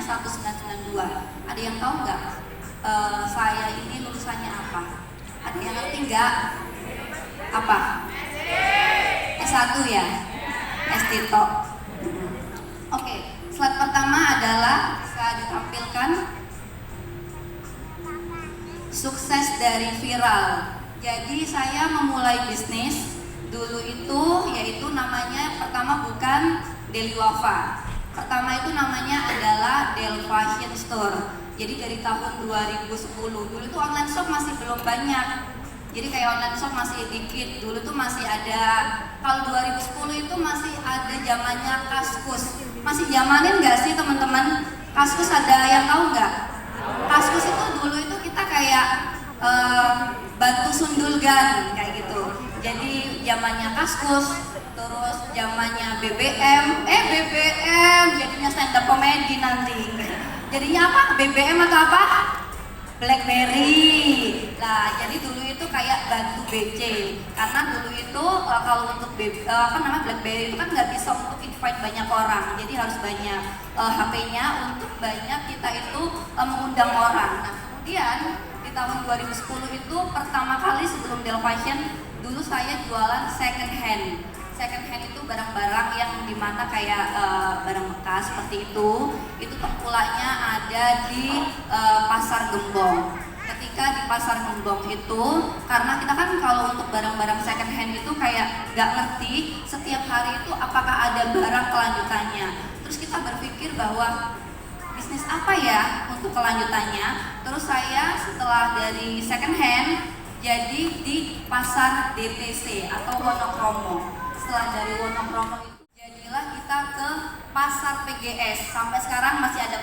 namanya 1992. Ada yang tahu nggak? Saya ini lulusannya apa? Ada yang ngerti nggak? Apa? S1 ya? SD Tok. Oke, slide pertama adalah bisa ditampilkan sukses dari viral. Jadi saya memulai bisnis dulu itu yaitu namanya pertama bukan Deli Wafa. Pertama itu namanya adalah Del Fashion Store. Jadi dari tahun 2010. Dulu itu online shop masih belum banyak. Jadi kayak online shop masih dikit. Dulu tuh masih ada, kalau 2010 itu masih ada zamannya Kaskus. Masih zamanin nggak sih teman-teman? Kaskus ada yang tahu nggak? Kaskus itu dulu itu kita kayak bantu sundulgan kayak gitu. Jadi zamannya Kaskus, terus zamannya BBM, jadinya stand up comedy nanti. Jadinya apa? BBM atau apa? BlackBerry. Nah, jadi dulu itu kayak bantu BC. Karena dulu itu kalau untuk BlackBerry itu kan nggak bisa untuk invite banyak orang. Jadi harus banyak HP-nya untuk banyak kita itu mengundang orang. Nah, kemudian di tahun 2010 itu pertama kali sebelum Del Fashion, dulu saya jualan second hand. Second hand itu barang-barang yang dimana kayak barang bekas seperti itu pengkulanya ada di Pasar Gembong. Ketika di Pasar Gembong itu, karena kita kan kalau untuk barang-barang second hand itu kayak nggak ngerti setiap hari itu apakah ada barang kelanjutannya. Terus kita berpikir bahwa bisnis apa ya untuk kelanjutannya. Terus saya setelah dari second hand jadi di Pasar DTC atau Wonokromo. Setelah dari Wonokromo itu jadilah kita ke Pasar PGS. Sampai sekarang masih ada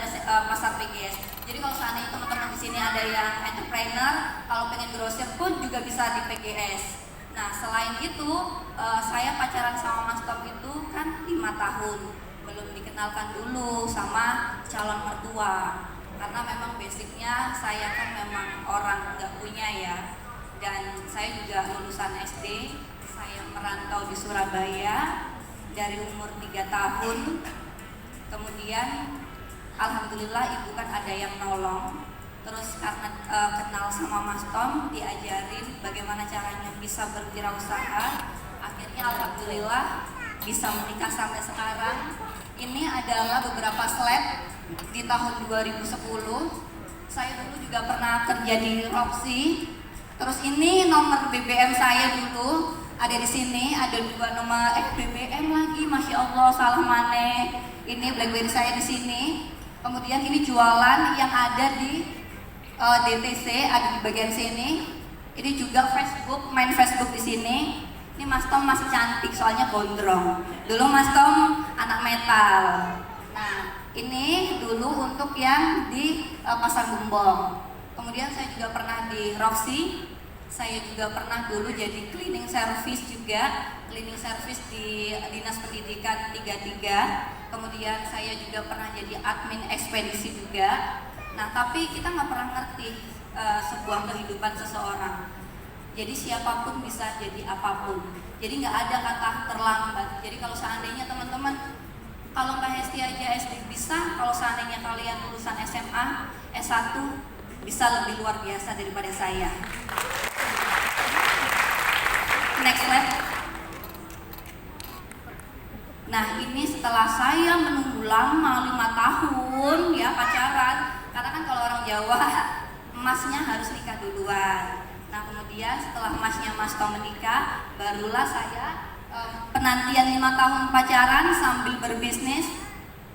Pasar PGS. Jadi kalau seandainya teman-teman di sini ada yang entrepreneur, kalau pengen grosir pun juga bisa di PGS. Nah, selain itu saya pacaran sama Mas Tom itu kan 5 tahun. Belum dikenalkan dulu sama calon mertua. Karena memang basicnya saya kan memang orang nggak punya ya. Dan saya juga lulusan SD. Saya merantau di Surabaya dari umur 3 tahun. Kemudian alhamdulillah ibu kan ada yang nolong. Terus karena kenal sama Mas Tom, diajarin bagaimana caranya bisa berwirausaha. Akhirnya alhamdulillah bisa menikah sampai sekarang. Ini adalah beberapa slide di tahun 2010. Saya dulu juga pernah kerja di Roxy. Terus ini nomor BBM saya dulu. Ada di sini, ada 2 nomor BBM lagi, masya Allah, salah maneh. Ini BlackBerry saya di sini. Kemudian ini jualan yang ada di DTC, ada di bagian sini. Ini juga Facebook, main Facebook di sini. Ini Mas Tom masih cantik, soalnya gondrong. Dulu Mas Tom anak metal. Nah, ini dulu untuk yang di Pasar Gembong. Kemudian saya juga pernah di Roxy. Saya juga pernah dulu jadi cleaning service juga, cleaning service di Dinas Pendidikan 33. Kemudian saya juga pernah jadi admin ekspedisi juga. Nah, tapi kita nggak pernah ngerti sebuah kehidupan seseorang. Jadi siapapun bisa jadi apapun. Jadi nggak ada kata terlambat. Jadi kalau seandainya teman-teman, kalau Mbak Hesti aja SD bisa, kalau seandainya kalian lulusan SMA, S1 bisa lebih luar biasa daripada saya. Next slide. Nah, ini setelah saya menunggu lama 5 tahun ya pacaran. Karena kan kalau orang Jawa emasnya harus nikah duluan. Nah, kemudian setelah emasnya Mas Tom menikah, barulah saya penantian 5 tahun pacaran sambil berbisnis,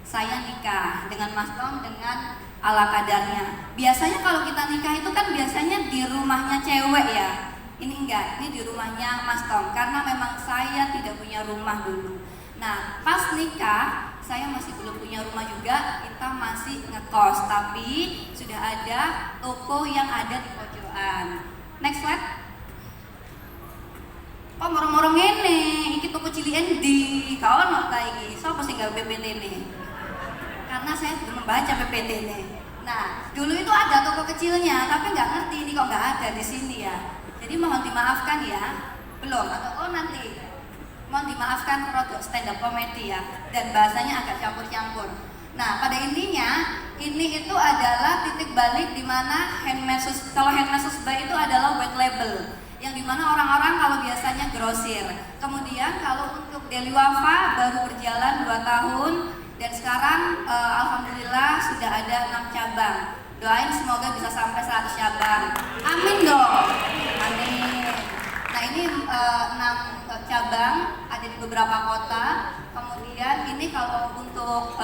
saya nikah dengan Mas Tom dengan ala kadarnya. Biasanya kalau kita nikah itu kan biasanya di rumahnya cewek ya. Ini enggak, ini di rumahnya Mas Tom, karena memang saya tidak punya rumah dulu. Nah, pas nikah, saya masih belum punya rumah juga, kita masih ngekos, tapi sudah ada toko yang ada di pojokan. Next slide. Kok morong-morong ini, iki toko cilian di kawan nota iki, siapa sih gak PPT ini? Karena saya belum membaca PPT ini. Nah, dulu itu ada toko kecilnya, tapi nggak ngerti ini kok nggak ada di sini ya. Jadi mohon dimaafkan ya, belum atau nanti mohon dimaafkan produk stand up comedy ya, dan bahasanya agak campur-campur. Nah, pada intinya ini itu adalah titik balik di mana kalau handmade susbay itu adalah white label, yang dimana orang-orang kalau biasanya grosir. Kemudian kalau untuk Deli Wafa baru berjalan 2 tahun dan sekarang alhamdulillah sudah ada 6 cabang. Doain semoga bisa sampai 100 cabang. Amin dong. Amin. Nah ini 6 cabang ada di beberapa kota. Kemudian ini kalau untuk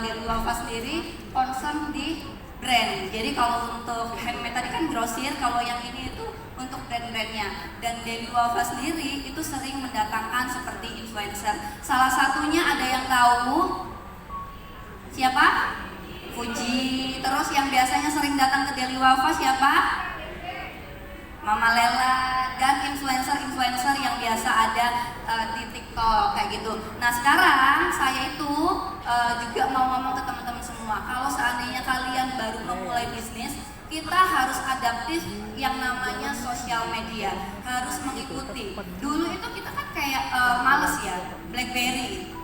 Deli Wafa sendiri concern di brand. Jadi kalau untuk handmade tadi kan grosir, kalau yang ini itu untuk brand-brandnya. Dan Deli Wafa sendiri itu sering mendatangkan seperti influencer. Salah satunya ada yang tahu siapa? Fuji. Terus yang biasanya sering datang ke Deli Wafa siapa? Mama Lela dan influencer-influencer yang biasa ada di TikTok kayak gitu. Nah sekarang saya itu juga mau ngomong ke teman-teman semua, kalau seandainya kalian baru memulai bisnis, kita harus adaptif yang namanya sosial media, harus mengikuti. Dulu itu kita kan kayak males ya, BlackBerry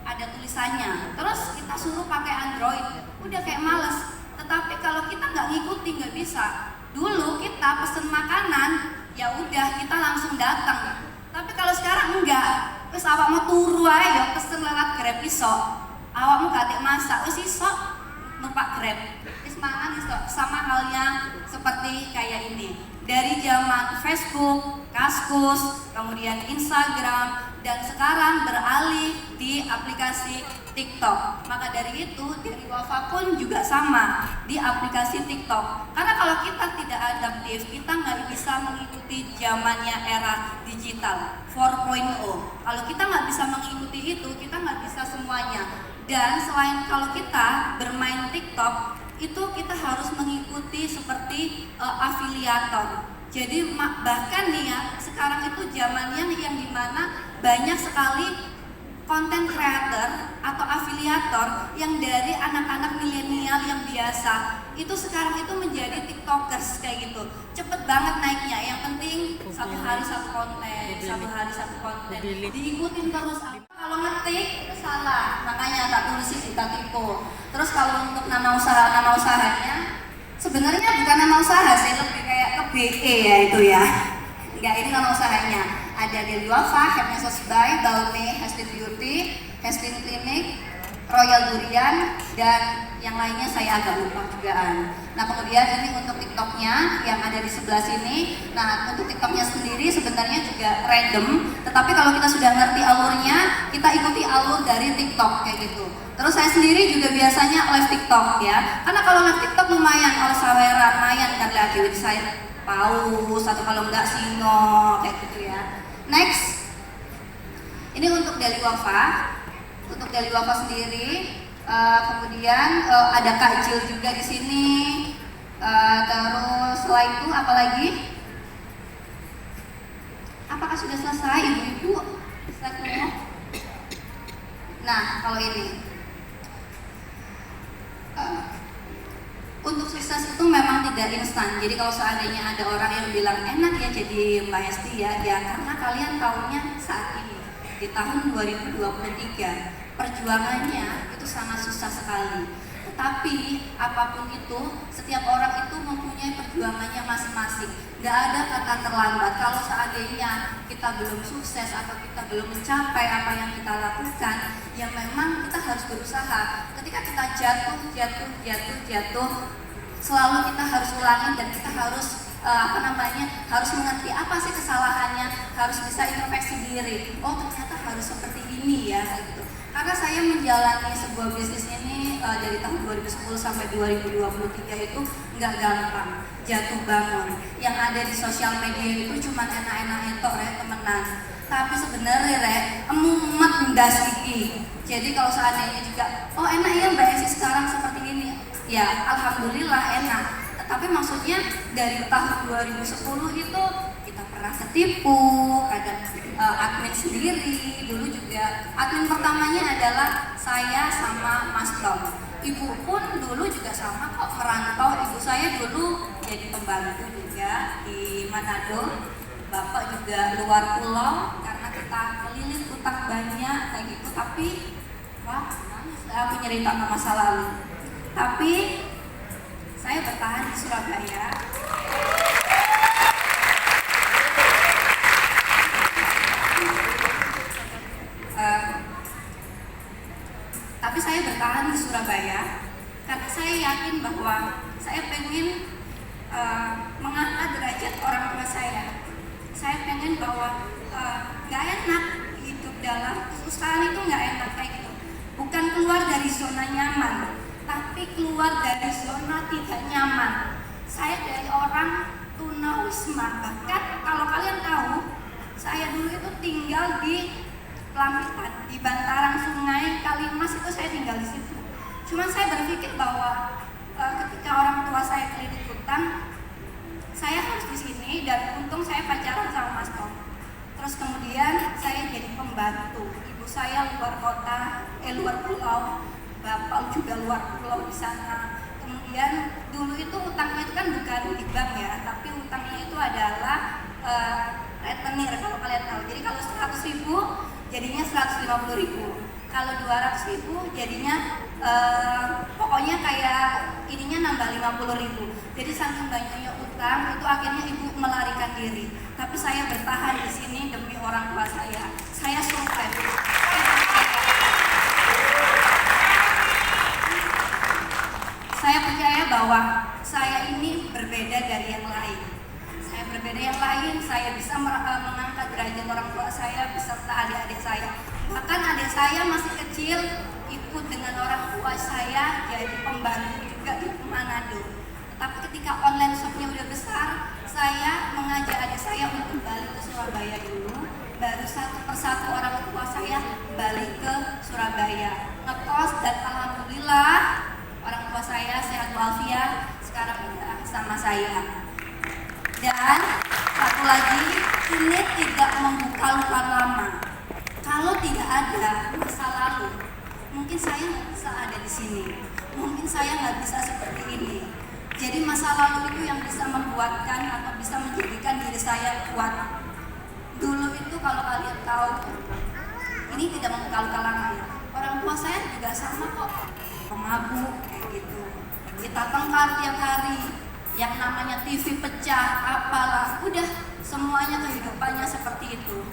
ada tulisannya, terus kita suruh pakai Android, udah kayak males. Tetapi kalau kita nggak ngikuti nggak bisa. Dulu kita pesen makanan, ya udah kita langsung datang. Tapi kalau sekarang enggak, terus awak mau turu aja, pesen lewat Grab iso. Awak mau katik masak, terus iso numpak Grab. Terus mangan iso. Sama halnya seperti kayak ini. Dari zaman Facebook, Kaskus, kemudian Instagram, dan sekarang beralih di aplikasi TikTok. Maka dari itu Deli Wafa pun juga sama di aplikasi TikTok. Karena kalau kita tidak adaptif, kita nggak bisa mengikuti zamannya era digital 4.0. Kalau kita nggak bisa mengikuti itu, kita nggak bisa semuanya. Dan selain kalau kita bermain TikTok, itu kita harus mengikuti seperti afiliator. Jadi bahkan nih ya, sekarang itu zamannya yang dimana banyak sekali konten creator atau afiliator yang dari anak-anak milenial yang biasa itu sekarang itu menjadi tiktokers kayak gitu. Cepet banget naiknya, yang penting satu hari satu konten, diikutin terus. Kalau ngetik itu salah, makanya tak tulis kita tipu. Terus kalau untuk nama usahanya sebenarnya bukan nama usaha sih, lebih kayak ke BE ya itu ya. Enggak, ini nama usahanya. Ada Deli Wafa, Handmade Susbay, Balme, Hastin Beauty, Hastin Clinic, Royal Durian, dan yang lainnya saya agak lupa jugaan. Nah kemudian ini untuk TikToknya yang ada di sebelah sini. Nah untuk TikToknya sendiri sebenarnya juga random, tetapi kalau kita sudah ngerti alurnya, kita ikuti alur dari TikTok kayak gitu. Terus saya sendiri juga biasanya live TikTok ya, karena kalau live TikTok lumayan, kalau sawera lumayan kan lagi saya paus atau kalau enggak singo kayak gitu ya. Next, ini untuk Deli Wafa. Untuk Deli Wafa sendiri, kemudian ada Kak Jil juga di sini. Terus selain itu apa lagi? Apakah sudah selesai ibu-ibu? Nah, kalau ini untuk sukses itu memang tidak instan. Jadi kalau seandainya ada orang yang bilang enak ya jadi Mbak Hesti ya karena kalian tahunya saat ini di tahun 2023 perjuangannya itu sangat susah sekali. Tetapi apapun itu, setiap orang itu mempunyai perjuangannya masing-masing. Gak ada kata terlambat. Kalau seandainya kita belum sukses atau kita belum mencapai apa yang kita lakukan, ya memang kita harus berusaha. Ketika kita jatuh, selalu kita harus ulangi dan kita harus harus mengerti apa sih kesalahannya, harus bisa introspeksi diri. Oh ternyata harus seperti ini ya gitu. Karena saya menjalani sebuah bisnis ini dari tahun 2010 sampai 2023 itu nggak gampang, jatuh bangun. Yang ada di sosial media itu cuma enak-enak entok temenan. Tapi sebenarnya emumet ndas iki. Jadi kalau seandainya juga, oh enak ya Mbak Esi sekarang seperti ini, ya alhamdulillah enak. Tapi maksudnya dari tahun 2010 itu kita pernah ketipu, kadang admin sendiri. Dulu juga admin pertamanya adalah saya sama Mas Tom. Ibu pun dulu juga sama kok, merantau. Ibu saya dulu jadi pembantu juga di Manado. Bapak juga luar pulau karena kita keliling utang banyak kayak gitu. Tapi wah, aku nyerita masa lalu. Tapi saya bertahan di Surabaya. Tapi saya bertahan di Surabaya karena saya yakin bahwa saya pengen mengangkat derajat orang tua saya. Saya pengen bahwa gak enak hidup dalam kesusahan itu, gak enak kayak gitu. Bukan keluar dari zona nyaman, tapi keluar dari zona tidak nyaman. Saya dari orang tunawisma, bahkan kalau kalian tahu, saya dulu itu tinggal di Lampitan, di bantaran sungai Kalimas itu saya tinggal di situ. Cuman saya berpikir bahwa ketika orang tua saya keliling hutan, saya harus di sini, dan untung saya pacaran sama Mas Tom. Terus kemudian saya jadi pembantu. Ibu saya luar kota, luar pulau, bapak juga luar pulau di sana. Kemudian dulu itu utangnya itu kan bukan di bank ya, tapi utangnya itu adalah retenir kalau kalian tahu. Jadi kalau 100.000 jadinya 150.000. Kalau 200.000 jadinya pokoknya kayak ininya nambah 50.000. Jadi saking banyaknya utang itu akhirnya ibu melarikan diri. Tapi saya bertahan di sini demi orang tua saya. Saya survive. Saya percaya bahwa saya ini berbeda dari yang lain. Saya berbeda yang lain, saya bisa mengangkat derajat orang tua saya beserta adik-adik saya. Bahkan adik saya masih kecil ikut dengan orang tua saya jadi pembantu juga di Manado. Tapi ketika online shopnya udah besar, saya mengajak adik saya untuk balik ke Surabaya dulu. Baru satu persatu orang tua saya balik ke Surabaya ngekos, dan alhamdulillah orang tua saya sehat walafiat sekarang udah sama saya. Dan satu lagi, ini tidak membuka luka lama. Kalau tidak ada masa lalu, mungkin saya nggak bisa ada di sini. Mungkin saya nggak bisa seperti ini. Jadi masa lalu itu yang bisa membuatkan atau bisa menjadikan diri saya kuat. Dulu itu kalau kalian tahu, ini tidak membuka luka lama ya. Orang tua saya juga sama kok, pemabuk kayak gitu. Kita tengkar tiap hari. Yang namanya TV pecah, apalah, udah semuanya kehidupannya seperti itu.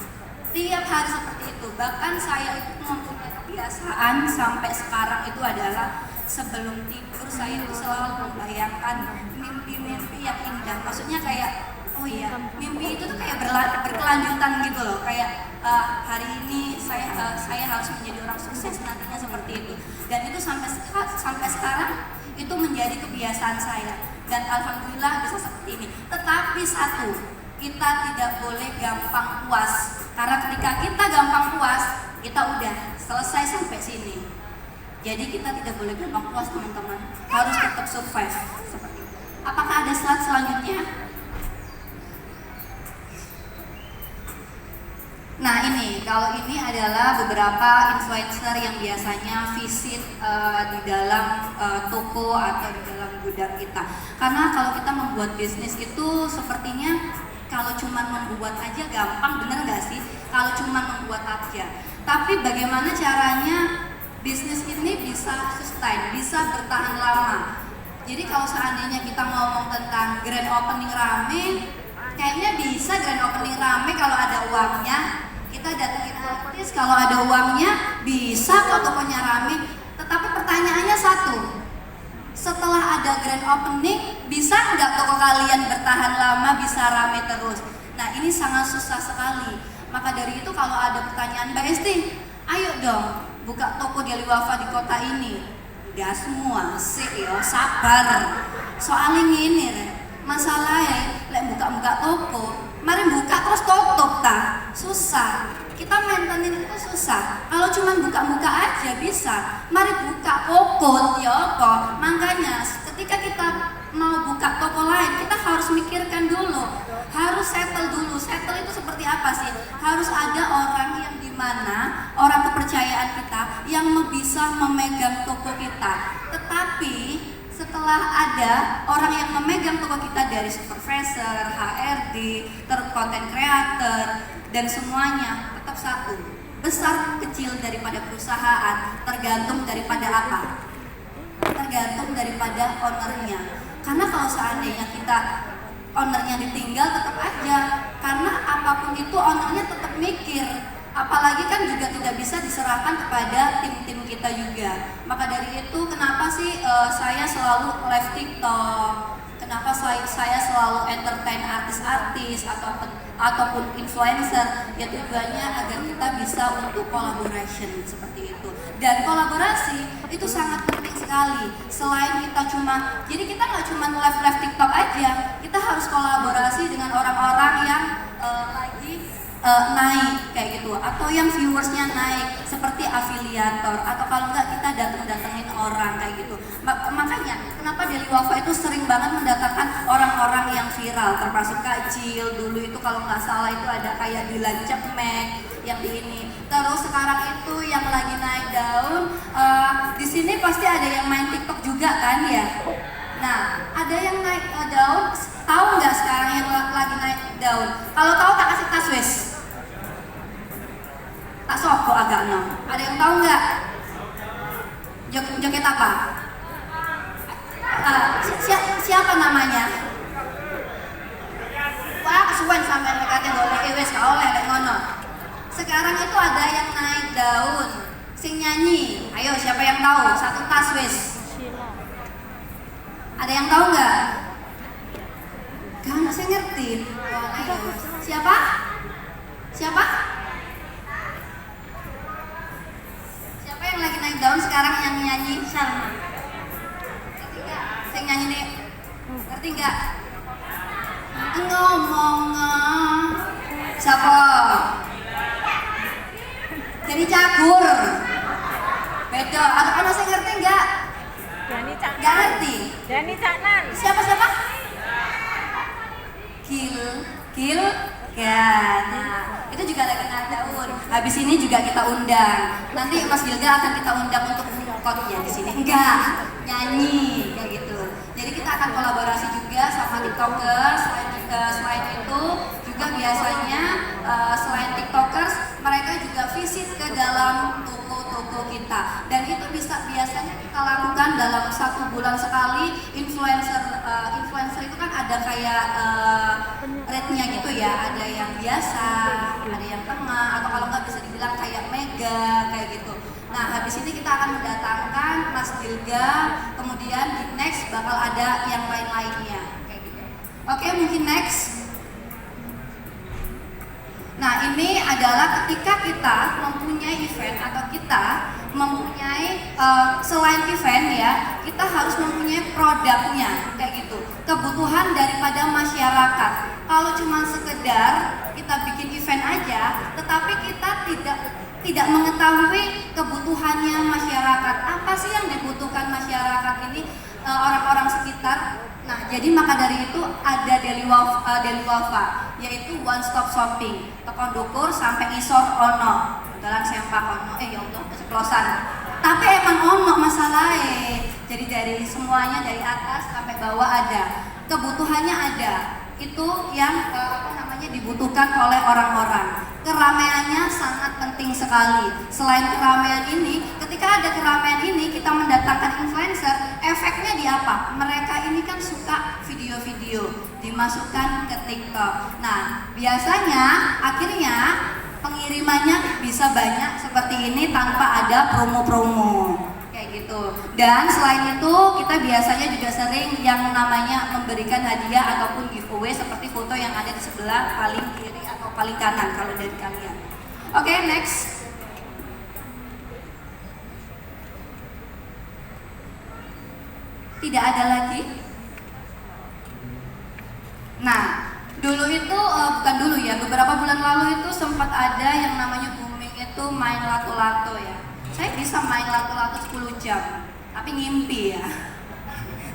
Tiap hari seperti itu. Bahkan saya itu mempunyai kebiasaan sampai sekarang itu adalah sebelum tidur saya itu selalu membayangkan mimpi-mimpi yang indah. Maksudnya kayak, oh iya, mimpi itu tuh kayak berkelanjutan gitu loh. Kayak hari ini saya harus menjadi orang sukses, nantinya seperti itu. Dan itu sampai sekarang itu menjadi kebiasaan saya. Dan alhamdulillah bisa seperti ini. Tetapi satu, kita tidak boleh gampang puas. Karena ketika kita gampang puas, kita udah selesai sampai sini. Jadi kita tidak boleh gampang puas, teman-teman. Harus tetap survive seperti itu. Apakah ada slide selanjutnya? Nah ini, kalau ini adalah beberapa influencer yang biasanya visit di dalam toko atau di dalam gudang kita. Karena kalau kita membuat bisnis itu sepertinya kalau cuma membuat aja gampang, bener nggak sih? Kalau cuma membuat aja. Tapi bagaimana caranya bisnis ini bisa sustain, bisa bertahan lama? Jadi kalau seandainya kita ngomong tentang grand opening rame, kayaknya bisa grand opening rame kalau ada uangnya. Kita datengin artis, kalau ada uangnya bisa kok tokonya rame. Tetapi pertanyaannya satu, setelah ada grand opening, bisa nggak toko kalian bertahan lama, bisa rame terus? Nah ini sangat susah sekali. Maka dari itu kalau ada pertanyaan, Mbak Esti, ayo dong buka toko Deli Wafa di kota ini. Gak semua sih yo, sabar. Soalnya gini masalahnya, lek buka toko, mari buka terus tutup ta, susah. Kita maintenance itu susah. Kalau cuma buka aja bisa. Mari buka kokot ya kok. Makanya ketika kita mau buka toko lain, kita harus mikirkan dulu. Harus settle dulu. Settle itu seperti apa sih? Harus ada orang yang dimana orang kepercayaan kita yang bisa memegang toko kita. Tetapi setelah ada orang yang memegang toko kita dari supervisor, HRD, content creator, dan semuanya tetap satu, besar kecil daripada perusahaan tergantung daripada apa? tergantung daripada ownernya. Karena kalau seandainya kita ownernya ditinggal tetap aja, karena apapun itu ownernya tetap mikir. Apalagi kan juga tidak bisa diserahkan kepada tim-tim kita juga. Maka dari itu kenapa sih saya selalu live TikTok? Kenapa saya selalu entertain artis-artis ataupun influencer? Ya tujuannya agar kita bisa untuk collaboration seperti itu. Dan kolaborasi itu sangat penting sekali. Selain kita jadi kita nggak cuma live TikTok aja, kita harus kolaborasi dengan orang-orang yang lagi naik kayak gitu, atau yang viewersnya naik seperti afiliator, atau kalau enggak kita datengin orang kayak gitu. Makanya kenapa Daily Wafa itu sering banget mendatangkan orang-orang yang viral, termasuk Kak Jill dulu itu kalau nggak salah itu ada kayak Dilan Cekmek yang di ini. Terus sekarang itu yang lagi naik daun, di sini pasti ada yang main TikTok juga kan ya. Nah, ada yang naik daun, tahu nggak sekarang yang lagi naik daun? Kalau tahu tak kasih tas wes. Tak soko agak no. Ada yang tahu nggak? Joget apa? Siapa namanya? Wah, kesuwen sampai mereka boleh wes kau lelek ngono. Sekarang itu ada yang naik daun, sing nyanyi. Ayo, siapa yang tahu? Satu tas wes. Ada yang tahu nggak? Kan saya ngerti. Ayo. Siapa? Siapa? Siapa yang lagi naik daun sekarang yang nyanyi? Salma. Ngerti nggak? Saya nyanyi nih. Ngerti nggak? Ngomong siapa? Jadi cakur. Beda. Ada saya ngerti nggak? Dani Caknan. Nggak ngerti. Dani Caknan. Siapa? Gil. Nah, itu juga lagi naik daun. Habis ini juga kita undang. Nanti Mas Gilga akan kita undang untuk ngikot ya di sini. Enggak, nyanyi kayak gitu. Jadi kita akan kolaborasi juga sama TikTokers. Selain itu juga biasanya selain TikTokers, mereka juga visit ke dalam toko kita. Dan itu biasanya kita lakukan dalam 1 bulan sekali. Influencer itu kan ada kayak rate-nya gitu ya. Ada yang biasa, ada yang tengah, atau kalau nggak bisa dibilang kayak mega kayak gitu. Nah, habis ini kita akan mendatangkan Mas Gilga, kemudian di next bakal ada yang lain-lainnya kayak gitu. Oke, mungkin next. Nah, ini adalah ketika kita mempunyai event atau kita mempunyai selain event ya, kita harus mempunyai produknya kayak gitu. Kebutuhan daripada masyarakat. Kalau cuma sekedar kita bikin event aja, tetapi kita tidak mengetahui kebutuhannya masyarakat. Apa sih yang dibutuhkan masyarakat ini, orang-orang sekitar? Nah, jadi maka dari itu ada Daily Wafa, yaitu one stop shopping. Tekon dukur sampai isor ono, dalam sempak ono. Ya Allah, keceplosan. Tapi emang ono masalahnya. Jadi dari semuanya dari atas sampai bawah ada. Kebutuhannya ada. Itu yang dibutuhkan oleh orang-orang. Keramaiannya sangat penting sekali. Selain keramaian ini, ketika ada keramaian ini kita mendatangkan influencer, efeknya di apa? Mereka ini kan suka video-video dimasukkan ke TikTok. Nah, biasanya akhirnya pengirimannya bisa banyak seperti ini tanpa ada promo-promo kayak gitu. Dan selain itu kita biasanya juga sering yang namanya memberikan hadiah ataupun giveaway seperti foto yang ada di sebelah paling kiri atau paling kanan kalau dari kalian. Oke, next. Tidak ada lagi. Nah, dulu itu bukan dulu ya, beberapa bulan lalu itu sempat ada yang namanya booming itu main lato-lato ya. Saya bisa main lato-lato 10 jam, tapi ngimpi ya.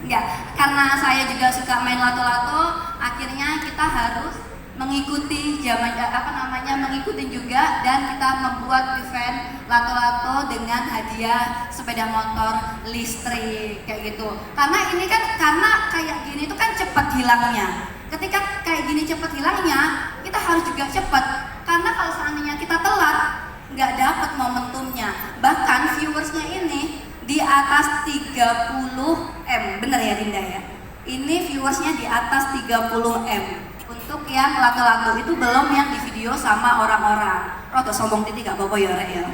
Enggak, karena saya juga suka main lato-lato, akhirnya kita harus mengikuti mengikuti juga, dan kita membuat event lato-lato dengan hadiah sepeda motor listrik kayak gitu. Karena ini kan kayak gini itu kan cepat hilangnya. Ketika kayak gini cepat hilangnya, kita harus juga cepat. Karena kalau seandainya kita telat, nggak dapat momentumnya. Bahkan viewersnya ini di atas 3 30M, bener ya Dinda ya? Ini viewersnya di atas 30M. Untuk yang lagu-lagu itu belum yang di video sama orang-orang. Rodo sombong titik gak apa-apa ya Rek ya.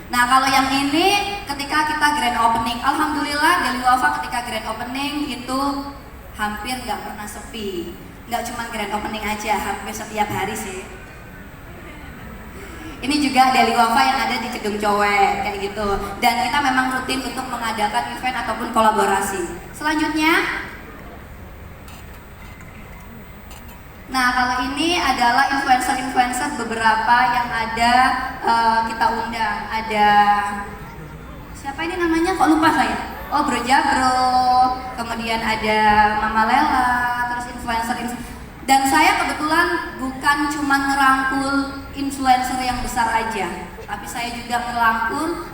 Nah kalau yang ini ketika kita grand opening, alhamdulillah Deli Wafa ketika grand opening itu hampir gak pernah sepi. Gak cuma grand opening aja, hampir setiap hari sih. Ini juga Deli Wafa yang ada di Gedung Cowek kayak gitu. Dan kita memang rutin untuk mengadakan event ataupun kolaborasi. Selanjutnya, nah kalau ini adalah influencer-influencer beberapa yang ada kita undang. Ada siapa ini namanya? Kok lupa saya? Oh Bro Jabro, kemudian ada Mama Lela, terus influencer. Dan saya kebetulan bukan cuma ngerangkul influencer yang besar aja, tapi saya juga ngerangkul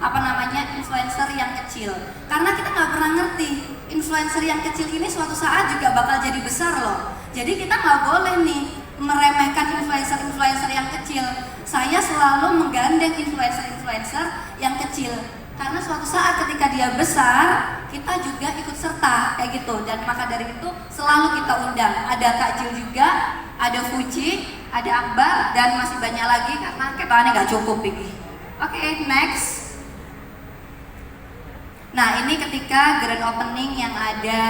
influencer yang kecil. Karena kita nggak pernah ngerti influencer yang kecil ini suatu saat juga bakal jadi besar loh. Jadi kita nggak boleh nih meremehkan influencer-influencer yang kecil. Saya selalu menggandeng influencer-influencer yang kecil. Karena suatu saat ketika dia besar, kita juga ikut serta kayak gitu. Dan maka dari itu selalu kita undang. Ada Kak Jil juga, ada Fuji, ada Akbar, dan masih banyak lagi karena ketoannya nggak cukup ini. Oke, next. Nah ini ketika grand opening yang ada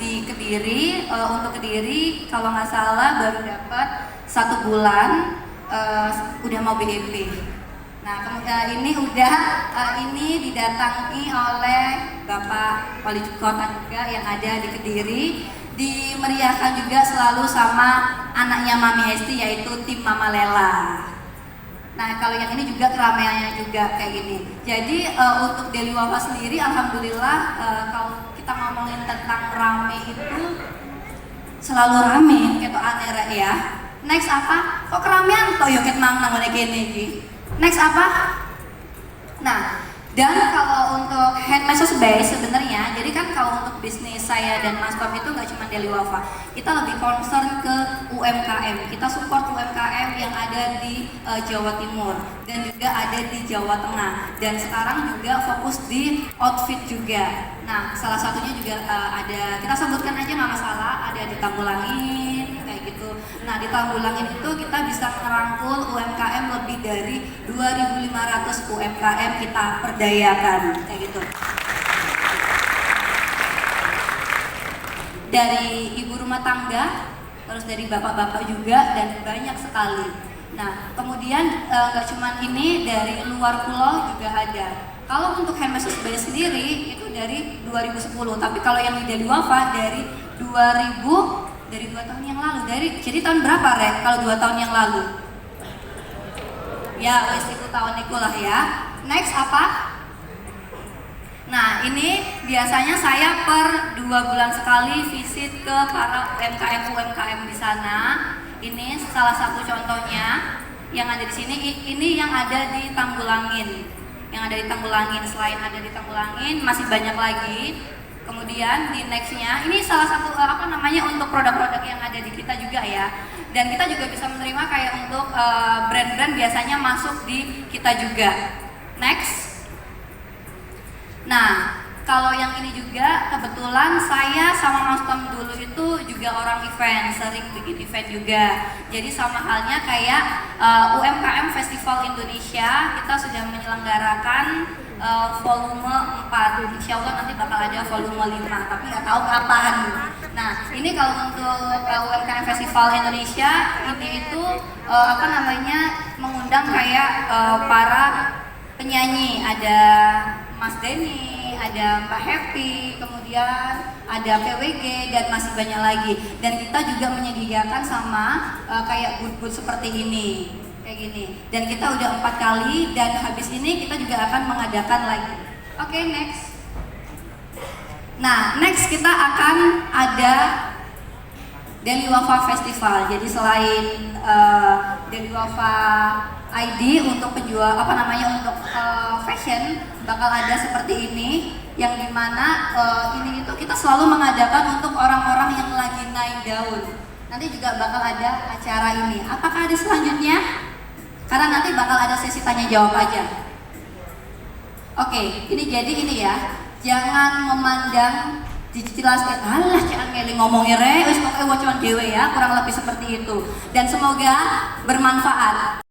di Kediri, untuk Kediri kalau nggak salah baru dapat 1 bulan, udah mau BEP. Nah kemudian ini didatangi oleh Bapak Wali Kota juga yang ada di Kediri, dimeriahkan juga selalu sama anaknya Mami Hesti yaitu tim Mama Lela. Nah kalau yang ini juga keramaiannya juga kayak gini. Jadi untuk Deli Wafa sendiri alhamdulillah kalau kita ngomongin tentang rame itu selalu rame gitu aneh ya. Next apa? Kok keramaian toh yoket mangnang oleh gini. Next apa? Nah, dan kalau untuk Handmade Space sebenarnya, jadi kan kalau untuk bisnis saya dan Mas Tom itu nggak cuma Deli Wafa, kita lebih concern ke UMKM. Kita support UMKM yang ada di Jawa Timur dan juga ada di Jawa Tengah. Dan sekarang juga fokus di outfit juga. Nah, salah satunya juga ada, kita sebutkan aja nggak masalah, ada di Tanggulangin kayak gitu. Nah, di Tanggulangin itu kita bisa merangkul UMKM lebih dari 2.500 UMKM kita perdayakan kayak gitu. Dari ibu rumah tangga, terus dari bapak-bapak juga, dan banyak sekali. Nah, kemudian nggak cuma ini, dari luar pulau juga ada. Kalau untuk Handmade Space sendiri itu dari 2010, tapi kalau yang di Deli Wafa dari 2 tahun yang lalu. Jadi tahun berapa Rek? Kalau 2 tahun yang lalu? Ya, wes itu tahun itu lah ya. Next apa? Nah, ini biasanya saya per 2 bulan sekali visit ke para UMKM di sana. Ini salah satu contohnya yang ada di sini. Ini yang ada di Tanggulangin. Yang ada di Tanggulangin, selain ada di Tanggulangin masih banyak lagi. Kemudian di nextnya, ini salah satu untuk produk-produk yang ada di kita juga ya. Dan kita juga bisa menerima kayak untuk brand-brand biasanya masuk di kita juga. Next. Nah, kalau yang ini juga kebetulan saya sama Mas Tom dulu itu juga orang event, sering bikin event juga. Jadi sama halnya kayak UMKM Festival Indonesia, kita sudah menyelenggarakan volume 4. Insya Allah nanti bakal ada volume 5, tapi nggak tahu kapan. Nah, ini kalau untuk UMKM Festival Indonesia, ini itu mengundang kayak para penyanyi, ada Mas Denny, ada Mbak Happy, kemudian ada PWG, dan masih banyak lagi. Dan kita juga menyediakan sama kayak booth-booth seperti ini, kayak gini. Dan kita udah 4 kali, dan habis ini kita juga akan mengadakan lagi. Oke, next. Nah, next kita akan ada Deli Wafa Festival. Jadi selain Deli Wafa ID untuk penjual untuk fashion, bakal ada seperti ini, yang dimana ini itu kita selalu mengadakan untuk orang-orang yang lagi naik daun. Nanti juga bakal ada acara ini. Apakah ada selanjutnya? Karena nanti bakal ada sesi tanya jawab aja. Oke, ini ya. jangan memandang jelas alah jangan ngeli ngomongnya re wis pokoke wacan dhewe ya, kurang lebih seperti itu. Dan semoga bermanfaat.